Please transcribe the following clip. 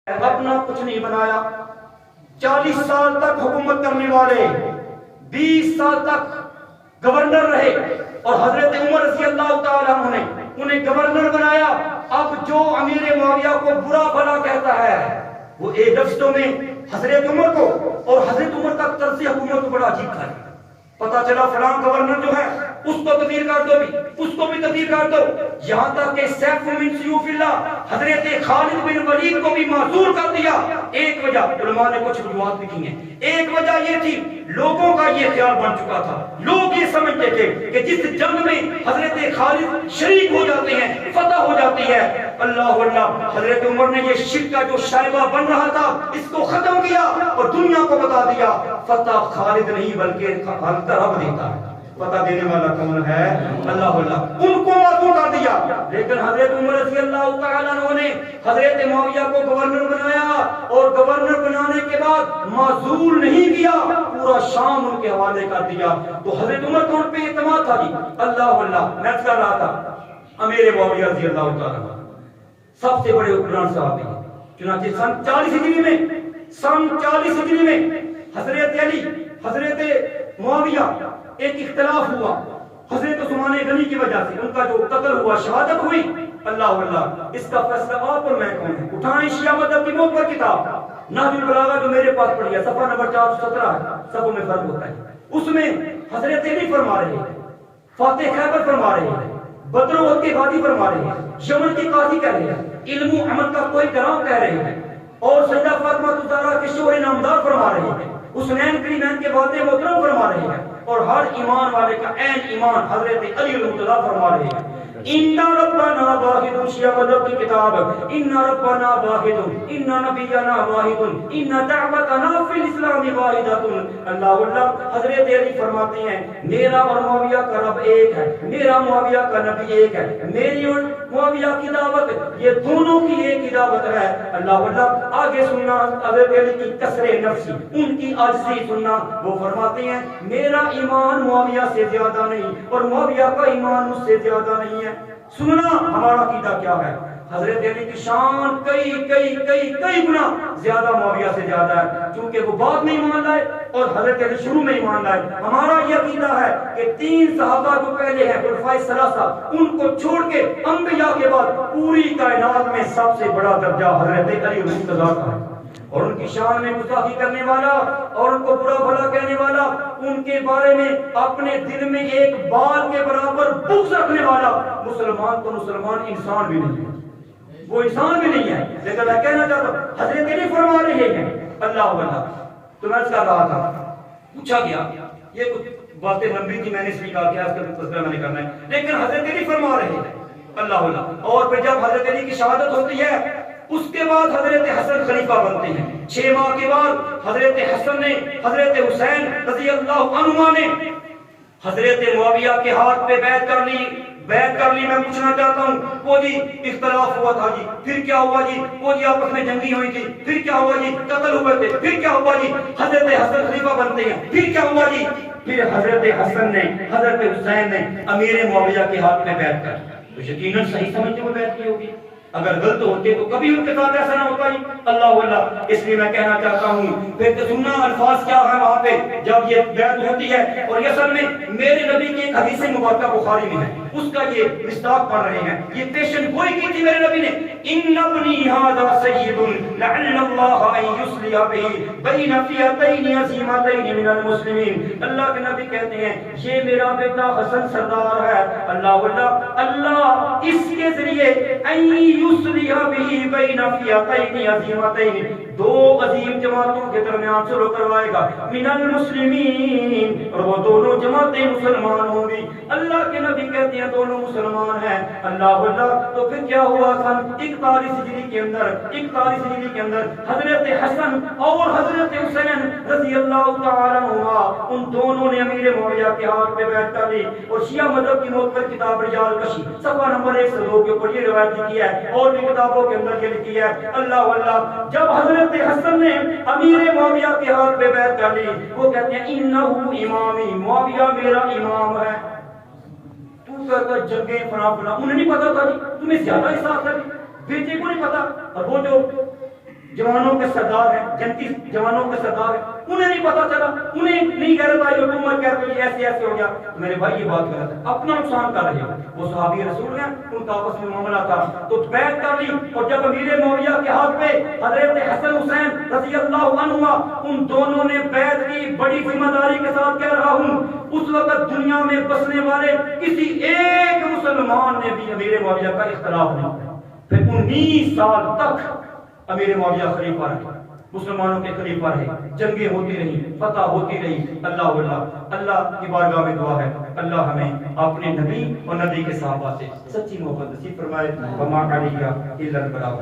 اپنا کچھ نہیں بنایا. 40 سال تک حکومت کرنے والے 20 سال تک گورنر رہے اور حضرت عمر رضی اللہ تعالیٰ عنہ نے انہیں گورنر بنایا. اب جو امیر معاویہ کو برا بھلا کہتا ہے وہ ایک لفظوں میں حضرت عمر کو اور حضرت عمر کا طرز حکومت کو بڑا عجیب تھا. پتا چلا فلاں گورنر جو ہے اس کو تبدیل کر دو, بھی اس کو بھی تبدیل کر دو, یہاں تک کہ سیف من سیوف اللہ حضرت خالد بن ولید کو بھی معذور کر دیا. ایک وجہ علماء نے کچھ وجوہات لکھی ہیں. ایک وجہ یہ تھی لوگوں کا یہ خیال بن چکا تھا, لوگ یہ سمجھتے تھے کہ جس جنگ میں حضرت خالد شریک ہو جاتے ہیں فتح ہو جاتی ہے, اللہ اللہ حضرت عمر نے یہ شرک کا جو شائبہ بن رہا تھا اس کو ختم کیا اور دنیا کو بتا دیا فتح خالد نہیں بلکہ خالد رب دیتا ہے, پتہ دینے والا کون ہے اللہ اللہ. ان کو معذور کر دیا. لیکن حضرت عمر رضی اللہ تعالیٰ عنہ نے حضرت معاویہ کو گورنر بنایا اور گورنر بنانے کے بعد معذور نہیں کیا, پورا شام ان کے حوالے کر دیا. تو حضرت عمر کو ان پہ اعتماد تھا جی. اللہ اللہ میں کر رہا تھا امیر معاویہ رضی اللہ تعالیٰ سب سے بڑے حکمران صحابی ہیں. چنانچہ سن 40 ہجری میں حضرت علی حضرت معاویہ ایک اختلاف ہوا حضرت عثمان غنی کی وجہ سے, ان کا جو قتل ہوا شہادت ہوئی. اللہ اللہ اس کا فیصلہ آپ اور میں کون ہے. اٹھائیں شیعہ مذہب کی موت پر کتاب نہج البلاغہ جو میرے پاس پڑھی ہے صفحہ نمبر 417 ہے, سب میں فرق ہوتا ہے. اس میں حضرت علی فرما رہے ہیں, فاتح خیبر فرما رہے ہیں, بدر و احد کے غازی فرما رہے ہیں, یمن کے قاضی کہہ رہے ہیں, علم و عمل کا کوئی کرام کہہ رہے ہیں, اور سیدہ فاطمہ الزہرا کے شوہر نامدار فرما رہے ہیں, حسنین کریمین کے والد محترم فرما رہے ہیں, اور ہر ایمان والے کا عین ایمان حضرت علی المرتضیٰ فرما رہے ہیں. ان ربنا واحد, شیعہ مذہب کی کتاب, ان ربنا واحد, ان نبینا واحد, ان دعوتنا فی الاسلام واحدۃ. اللہ اللہ حضرت علی فرماتے ہیں میرا اور معاویہ کا رب ایک ہے, میرا معاویہ کا نبی ایک ہے, میری اور معاویہ کی دعوت یہ دونوں کی ایک ہی دعوت ہے. اللہ اللہ آگے سننا حضرت علی کی کسر نفسی, ان کی عاجزی سننا. وہ فرماتے ہیں میرا ایمان معاویہ سے زیادہ نہیں اور معاویہ کا ایمان مجھ سے زیادہ نہیں ہے. سننا ہمارا عقیدہ کیا ہے. حضرت علی کی شان کئی کئی کئی کئی گنا زیادہ معاویہ سے زیادہ ہے, کیونکہ وہ بعد میں ایمان لائے اور حضرت علی شروع میں ایمان لائے. ہمارا یہ عقیدہ ہے کہ 3 صحابہ جو پہلے ہیں خلفائے ثلاثہ, ان کو چھوڑ کے انبیاء کے بعد پوری کائنات میں سب سے بڑا درجہ حضرت علی المرتضیٰ کا ہے. اور ان کی شان میں گستاخی کرنے والا اور ان کو برا بھلا کہنے والا, ان کے بارے میں اپنے دل میں ایک بال کے برابر بغض رکھنے والا مسلمان تو مسلمان انسان بھی نہیں ہے, وہ انسان بھی نہیں ہے. لیکن میں کہنا چاہتا ہوں حضرت علی فرما رہے ہیں اللہ اللہ. تو میں کر رہا تھا, پوچھا گیا, یہ کچھ باتیں لمبی تھی میں نے اس لیے کہا کہ آج کل تذکرہ میں نے کرنا ہے, لیکن حضرت علی فرما رہے ہیں اللہ اللہ. اور پھر جب حضرت علی کی شہادت ہوتی ہے اس کے بعد حضرت حسن خلیفہ بنتے ہیں. 6 ماہ کے بعد حضرت حسن نے حضرت حسین رضی اللہ عنہما نے حضرت معاویہ کے ہاتھ پہ بیعت کر لی. میں پوچھنا چاہتا ہوں وہ جی اختلاف ہوا تھا جی, پھر کیا ہوا جی, وہ جی آپس میں جنگی ہوئی تھی, پھر کیا ہوا جی, قتل ہوئے تھے, پھر کیا ہوا جی, حضرت حسن خلیفہ بنتے ہیں, پھر کیا ہوا جی, پھر حضرت حسن نے حضرت حسین نے امیر معاویہ کے ہاتھ میں بیعت کر. تو یقیناً صحیح سمجھتے ہوئے بیعت کی ہوگی, اگر غلط ہوتے تو کبھی ان کے ساتھ ایسا نہ ہوتا ہی. اللہ اللہ اس لیے میں کہنا چاہتا ہوں پھر سننا الفاظ کیا ہے وہاں پہ جب یہ بیعت ہوتی ہے. اور یہ اصل میں میرے نبی کی ایک حدیث مبارکہ بخاری میں ہے, اس کا یہ مصداق پڑھ رہے ہیں. یہ پیشن گوئی کی تھی میرے نبی نے, ان ابنی ھذا سید لعل اللہ ان یصلح بہ بین فئتین عظیمتین من المسلمین. اللہ کے نبی کہتے ہیں یہ میرا بیٹا حسن سردار ہے. اللہ اللہ اللہ اس کے ذریعے یصلح به بین فئتین عظیمتین, 2 عظیم جماعتوں کے درمیان صلح کروائے گا, من المسلمین, اور وہ دونوں جماعتیں مسلمان ہوں گی. اللہ کے نبی کہتے ہیں دونوں مسلمان ہیں. اللہ اللہ تو پھر کیا ہوا سن 41 ہجری کے اندر حضرت حسن اور حضرت حسین رضی اللہ تعالی عنہما ان دونوں نے امیر معاویہ کے ہاتھ پہ بیعت کر لی. اور شیعہ مذہب کی نوٹ پر کتاب رجال کشی صفحہ نمبر 102 کے اوپر یہ روایت لکھی ہے, اور بھی کتابوں کے اندر یہ لکھی ہے. اللہ اللہ جب حضرت حسن نے امیر معاویہ کے ہاتھ پہ بیعت کر لی, وہ کہتے ہیں انہو امامی, معاویہ میرا امام ہے. تو کہتا جنگیں فنا, انہیں نہیں پتا تھا جی, تمہیں زیادہ احساس ہے, بیٹے کو نہیں پتا. اور وہ جو جوانوں کے سردار ہیں، جنتی جوانوں کے سردار ہیں، انہیں نہیں پتا چلا، انہیں نہیں غیرت آئی حکومت کہتے ہیں ایسے ایسے ہو گیا. میرے بھائی یہ بات غلط ہے، اپنا نقصان کر رہے ہیں. وہ صحابی رسول ہیں، ان کا آپس میں معاملہ تھا تو بیعت کر لی. اور جب امیر معاویہ کے ہاتھ پہ حضرت حسن حسین رضی اللہ عنہما ان دونوں نے بیعت کی، بڑی ذمہ داری کے ساتھ کہہ رہا ہوں، اس وقت دنیا میں بسنے والے کسی ایک مسلمان نے بھی امیر معاویہ کا اختلاف نہیں کیا. پھر 19 سال تک امیر معاویہ خلیفہ رہے، مسلمانوں کے خلیفہ رہے، جنگیں ہوتی رہی، فتح ہوتی رہی. اللہ کی بارگاہ میں دعا ہے اللہ ہمیں اپنے نبی اور نبی کے صحابہ سے سچی محبت نصیب فرمائے. وما علیہ الا البلاغ.